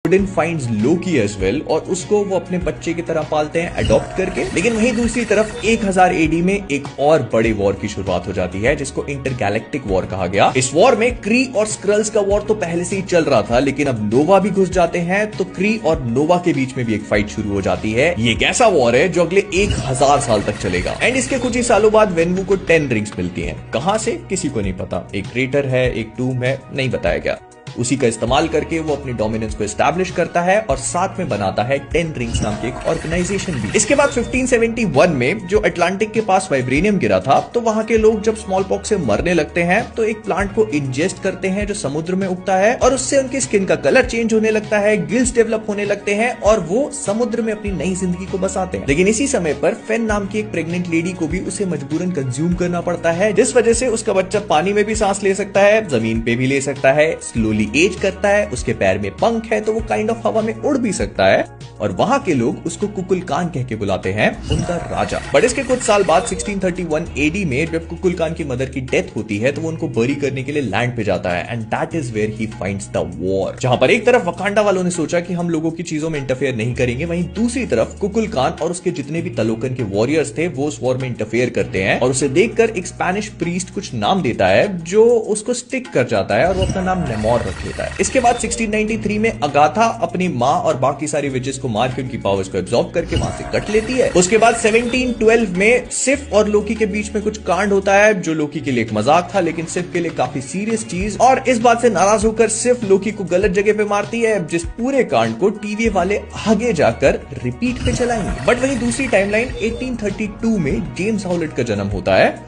Odin finds लोकी as well और उसको वो अपने बच्चे की तरह पालते हैं अडॉप्ट करके। लेकिन वहीं दूसरी तरफ 1000 एडी में एक और बड़े वॉर की शुरुआत हो जाती है जिसको इंटरगैलेक्टिक वॉर कहा गया। इस वॉर में क्री और स्क्रल्स का वॉर तो पहले से ही चल रहा था, लेकिन अब नोवा भी घुस जाते हैं तो क्री और नोवा के बीच में भी एक फाइट शुरू हो जाती है। ये एक ऐसा वॉर है जो अगले 1000 साल तक चलेगा। एंड इसके कुछ ही सालों बाद वेनवू को 10 रिंग्स मिलती हैं। कहां से किसी को नहीं पता। एक क्रेटर है, एक टूम है, नहीं बताया गया। उसी का इस्तेमाल करके वो अपनी डोमिनेंस को एस्टैब्लिश करता है और साथ में बनाता है 10 रिंग्स नाम की एक ऑर्गेनाइजेशन भी। इसके बाद 1571 में जो अटलांटिक के पास वाइब्रेनियम गिरा था, तो वहां के लोग जब स्मॉल पॉक्स से मरने लगते हैं तो एक प्लांट को इंजेस्ट करते हैं जो समुद्र में उगता है और उससे उनकी स्किन का कलर चेंज होने लगता है, गिल्स डेवलप होने लगते हैं और वो समुद्र में अपनी नई जिंदगी को बसाते हैं। लेकिन इसी समय पर फेन नाम की एक प्रेग्नेंट लेडी को भी उसे मजबूरन कंज्यूम करना पड़ता है, जिस वजह से उसका बच्चा पानी में भी सांस ले सकता है, जमीन पे भी ले सकता है, स्लोली एज करता है, उसके पैर में पंख है तो वो काइंड ऑफ हवा में उड़ भी सकता है और वहां के लोग उसको कुकुलकान कह के बुलाते हैं, उनका राजा। बट इसके कुछ साल बाद 1631 एडी में जब कुकुलकान की मदर की डेथ होती है तो वो उनको बरी करने के लिए लैंड पे जाता है and that is where he finds the war. जहां पर एक तरफ वकांडा वालों ने सोचा कि हम लोगों की चीजों में इंटरफेयर नहीं करेंगे, वहीं दूसरी तरफ कुकुलकान और उसके जितने भी तलोकन के वॉरियर्स थे वो उस वॉर में इंटरफेयर करते हैं और उसे देखकर एक स्पेनिश प्रीस्ट कुछ नाम देता है जो उसको स्टिक कर जाता है और वो अपना नाम नेमोर रख लेता है। इसके बाद 1693 में अगाथा अपनी माँ और बाकी सारी विचेस को मार के उनकी पावर्स को एब्जॉर्ब करके वहां से कट लेती है। उसके बाद 1712 में सिफ और लोकी के बीच में कुछ कांड होता है जो लोकी के लिए एक मजाक था लेकिन सिफ के लिए काफी सीरियस चीज, और इस बात से नाराज होकर सिफ लोकी को गलत जगह पे मारती है, जिस पूरे कांड को टीवी वाले आगे जाकर रिपीट पे चलाएंगे। बट वहीं दूसरी टाइमलाइन 1832 में जेम्स हाउलेट का जन्म होता है,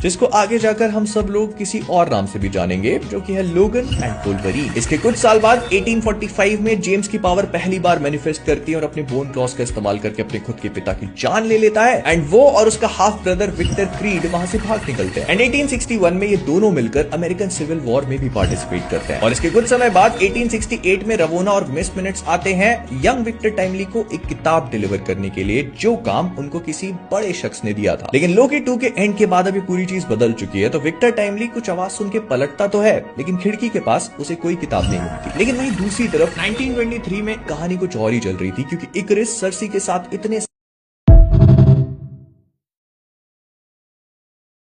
जिसको आगे जाकर हम सब लोग किसी और नाम से भी जानेंगे, जो कि है लोगन एंड वोल्वरीन। इसके कुछ साल बाद 1845 में जेम्स की पावर पहली बार मैनिफेस्ट करती है और अपने बोन क्लॉस का इस्तेमाल करके अपने खुद के पिता की जान ले लेता है एंड वो और उसका हाफ ब्रदर विक्टर क्रीड वहां से भाग निकलते हैं। एंड 1861 में ये दोनों मिलकर अमेरिकन सिविल वॉर में भी पार्टिसिपेट करते हैं। और इसके कुछ समय बाद 1868 में रवोना और मिस मिनट्स आते हैं यंग विक्टर टाइमली को एक किताब डिलीवर करने के लिए, जो काम उनको किसी बड़े शख्स ने दिया था। लेकिन लोकी 2 के एंड के बाद अभी पूरी चीज बदल चुकी है, तो विक्टर टाइमली कुछ आवाज सुन के पलटता तो है लेकिन खिड़की के पास उसे कोई किताब नहीं मिलती। लेकिन वहीं दूसरी तरफ 1923 में कहानी कुछ और ही चल रही थी, क्योंकि इकरिस सर्सी के साथ इतने